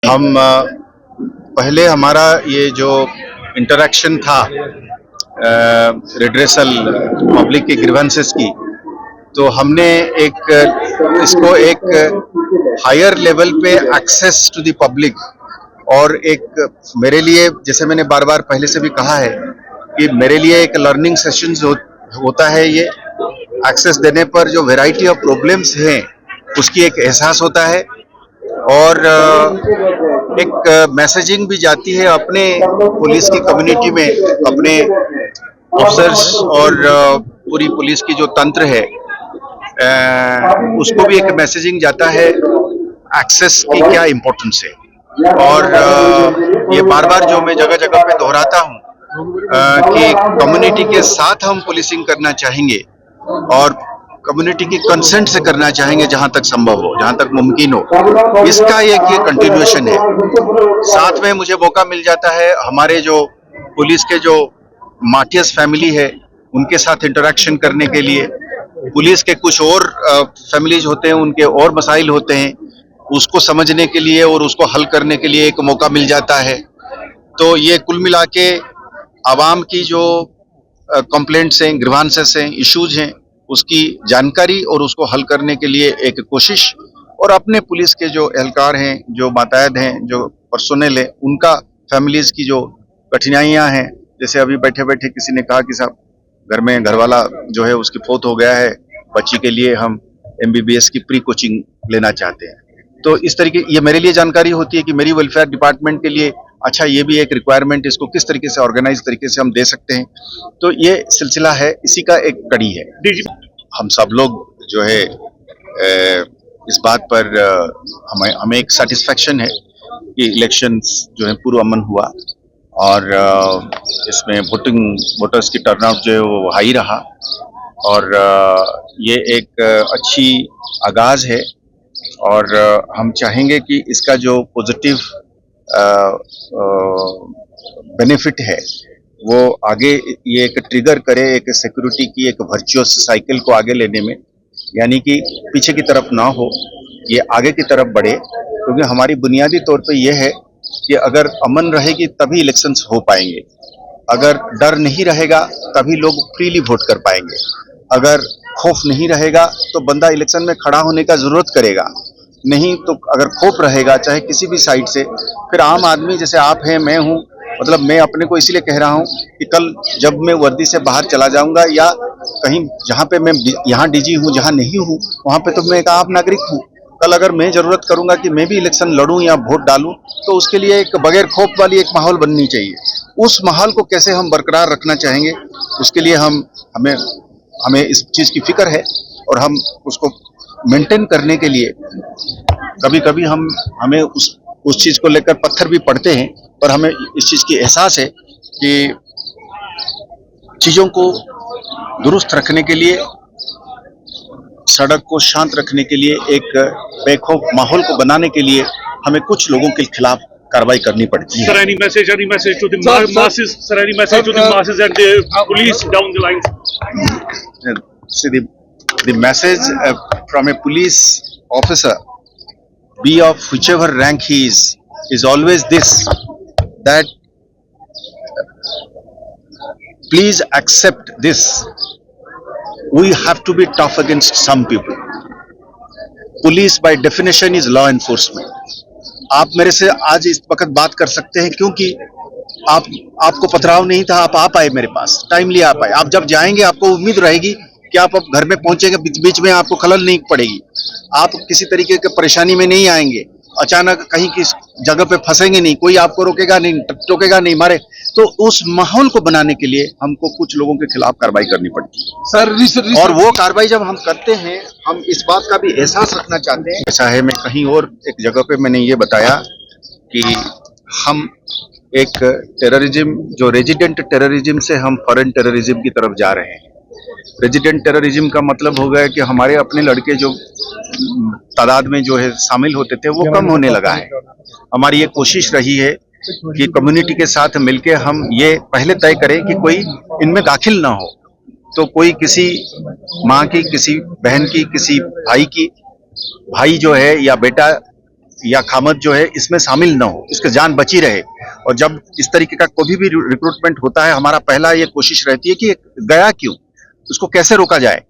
हम पहले हमारा ये जो इंटरेक्शन था रिड्रेसल पब्लिक के ग्रीवेंसेस की, तो हमने इसको एक हायर लेवल पे एक्सेस टू द पब्लिक और एक मेरे लिए, जैसे मैंने बार बार पहले से भी कहा है कि मेरे लिए एक लर्निंग सेशंस होता है। ये एक्सेस देने पर जो वैरायटी ऑफ प्रॉब्लम्स हैं उसकी एक एहसास होता है और एक मैसेजिंग भी जाती है अपने पुलिस की कम्युनिटी में, अपने ऑफिसर्स और पूरी पुलिस की जो तंत्र है उसको भी एक मैसेजिंग जाता है एक्सेस की क्या इम्पोर्टेंस है। और ये बार बार जो मैं जगह जगह पे दोहराता हूँ कि कम्युनिटी के साथ हम पुलिसिंग करना चाहेंगे और कम्युनिटी की कंसेंट से करना चाहेंगे जहां तक संभव हो, जहां तक मुमकिन हो। इसका एक ये कंटिन्यूएशन है। साथ में मुझे मौका मिल जाता है हमारे जो पुलिस के जो माटियस फैमिली है उनके साथ इंटरेक्शन करने के लिए। पुलिस के कुछ और फैमिलीज होते हैं, उनके और मसाइल होते हैं, उसको समझने के लिए और उसको हल करने के लिए एक मौका मिल जाता है। तो ये कुल मिला के आवाम की जो कंप्लेंट्स हैं, ग्रीवांसेस हैं, इश्यूज हैं, उसकी जानकारी और उसको हल करने के लिए एक कोशिश, और अपने पुलिस के जो एहलकार हैं, जो मातायद हैं, जो पर्सोनल है, उनका फैमिलीज की जो कठिनाइयां हैं, जैसे अभी बैठे बैठे किसी ने कहा कि साहब घर में घरवाला जो है उसकी फौत हो गया है, बच्ची के लिए हम MBBS की प्री कोचिंग लेना चाहते हैं। तो इस तरीके ये मेरे लिए जानकारी होती है कि मेरी वेलफेयर डिपार्टमेंट के लिए अच्छा ये भी एक रिक्वायरमेंट, इसको किस तरीके से ऑर्गेनाइज तरीके से हम दे सकते हैं। तो ये सिलसिला है, इसी का एक कड़ी है। हम सब लोग जो है इस बात पर हमें एक सेटिस्फेक्शन है कि इलेक्शंस जो है पूर्व अमन हुआ और इसमें वोटर्स की टर्नआउट जो है वो हाई रहा और ये एक अच्छी आगाज है और हम चाहेंगे कि इसका जो पॉजिटिव बेनिफिट है वो आगे ये एक ट्रिगर करे, एक सिक्योरिटी की एक वर्चुअस साइकिल को आगे लेने में, यानी कि पीछे की तरफ ना हो, ये आगे की तरफ बढ़े। क्योंकि हमारी बुनियादी तौर पे ये है कि अगर अमन रहेगी तभी इलेक्शंस हो पाएंगे, अगर डर नहीं रहेगा तभी लोग फ्रीली वोट कर पाएंगे, अगर खौफ नहीं रहेगा तो बंदा इलेक्शन में खड़ा होने का जरूरत करेगा नहीं। तो अगर खौफ रहेगा चाहे किसी भी साइड से, फिर आम आदमी जैसे आप हैं, मैं हूं, मतलब मैं अपने को इसलिए कह रहा हूं कि कल जब मैं वर्दी से बाहर चला जाऊंगा या कहीं जहां पे मैं यहाँ डीजी हूं, जहां नहीं हूं, वहां पे तो मैं एक आम नागरिक हूं। कल अगर मैं जरूरत करूंगा कि मैं भी इलेक्शन लड़ूं या वोट डालूं, तो उसके लिए एक बगैर खौफ वाली एक माहौल बननी चाहिए। उस माहौल को कैसे हम बरकरार रखना चाहेंगे, उसके लिए हमें इस चीज की फिक्र है और हम उसको मेंटेन करने के लिए कभी कभी हमें उस चीज को लेकर पत्थर भी पड़ते हैं, पर हमें इस चीज की एहसास है कि चीजों को दुरुस्त रखने के लिए, सड़क को शांत रखने के लिए, एक बेखौफ माहौल को बनाने के लिए हमें कुछ लोगों के खिलाफ कार्रवाई करनी पड़ती है। Sir, any message to the masses? Sir, any message to the masses and the police down the line? See, the message from a police officer, be of whichever rank he is always this, that please accept this. We have to be tough against some people. Police by definition is law enforcement. आप मेरे से आज इस वक्त बात कर सकते हैं क्योंकि आपको पथराव नहीं था, आप आ पाए मेरे पास, टाइमली आ पाए। आप जब जाएंगे आपको उम्मीद रहेगी कि आप अब घर में पहुंचेंगे, बीच में आपको खलल नहीं पड़ेगी, आप किसी तरीके की परेशानी में नहीं आएंगे, अचानक कहीं किस जगह पे फंसेंगे नहीं, कोई आपको रोकेगा नहीं, टोकेगा नहीं, मारे। तो उस माहौल को बनाने के लिए हमको कुछ लोगों के खिलाफ कार्रवाई करनी पड़ती है सर। और वो कार्रवाई जब हम करते हैं, हम इस बात का भी एहसास रखना चाहते हैं। ऐसा है, मैं कहीं और एक जगह पे मैंने ये बताया कि हम एक टेररिज्म, जो रेजिडेंट टेररिज्म से हम फॉरेन टेररिज्म की तरफ जा रहे हैं। रेजिडेंट टेररिज्म का मतलब हो गया कि हमारे अपने लड़के जो तादाद में जो है शामिल होते थे वो कम होने लगा है। हमारी ये कोशिश रही है कि कम्युनिटी के साथ मिलके हम ये पहले तय करें कि कोई इनमें दाखिल ना हो। तो कोई किसी माँ की, किसी बहन की, किसी भाई की, भाई जो है या बेटा या खामद जो है इसमें शामिल न हो, इसकी जान बची रहे। और जब इस तरीके का कोई भी रिक्रूटमेंट होता है, हमारा पहला ये कोशिश रहती है कि गया क्यों, उसको कैसे रोका जाए।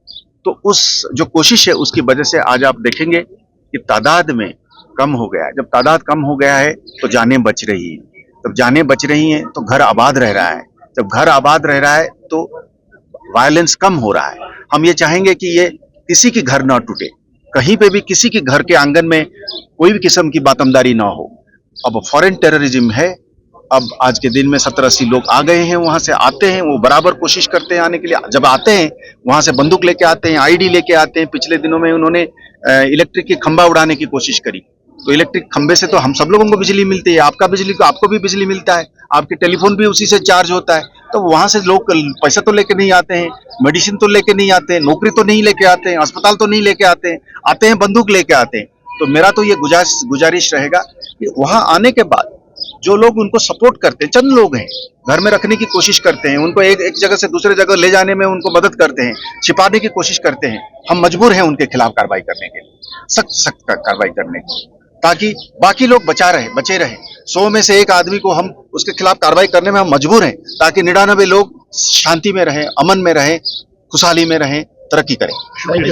तो उस जो कोशिश है उसकी वजह से आज आप देखेंगे कि तादाद में कम हो गया है। जब तादाद कम हो गया है तो जानें बच रही हैं, जब जानें बच रही हैं तो घर आबाद रह रहा है, जब घर आबाद रह रहा है तो वायलेंस कम हो रहा है। हम ये चाहेंगे कि ये किसी की घर ना टूटे, कहीं पे भी किसी के घर के आंगन में कोई भी किस्म की बातमदारी ना हो। अब फॉरेन टेररिज्म है, अब आज के दिन में 70-80 लोग आ गए हैं, वहां से आते हैं, वो बराबर कोशिश करते हैं आने के लिए। जब आते हैं वहां से बंदूक लेके आते हैं, आईडी लेके आते हैं। पिछले दिनों में उन्होंने इलेक्ट्रिक की खंभा उड़ाने की कोशिश करी, तो इलेक्ट्रिक खंभे से तो हम सब लोगों को बिजली मिलती है, आपको भी बिजली मिलता है, आपके टेलीफोन भी उसी से चार्ज होता है। तो वहां से लोग पैसा तो लेके नहीं आते हैं, मेडिसिन तो लेके नहीं आते हैं, नौकरी तो नहीं लेके आते हैं, अस्पताल तो नहीं लेके आते हैं बंदूक लेके आते हैं। तो मेरा तो ये गुजारिश रहेगा कि वहां आने के बाद जो लोग उनको सपोर्ट करते हैं, चंद लोग हैं, घर में रखने की कोशिश करते हैं, उनको एक जगह से दूसरे जगह ले जाने में उनको मदद करते हैं, छिपाने की कोशिश करते हैं, हम मजबूर हैं उनके खिलाफ कार्रवाई करने के लिए, सख्त कार्रवाई करने की, ताकि बाकी लोग बचे रहे। 100 में से एक आदमी को हम उसके खिलाफ कार्रवाई करने में हम मजबूर हैं, ताकि 99 लोग शांति में रहें, अमन में रहें, खुशहाली में रहें, तरक्की करें।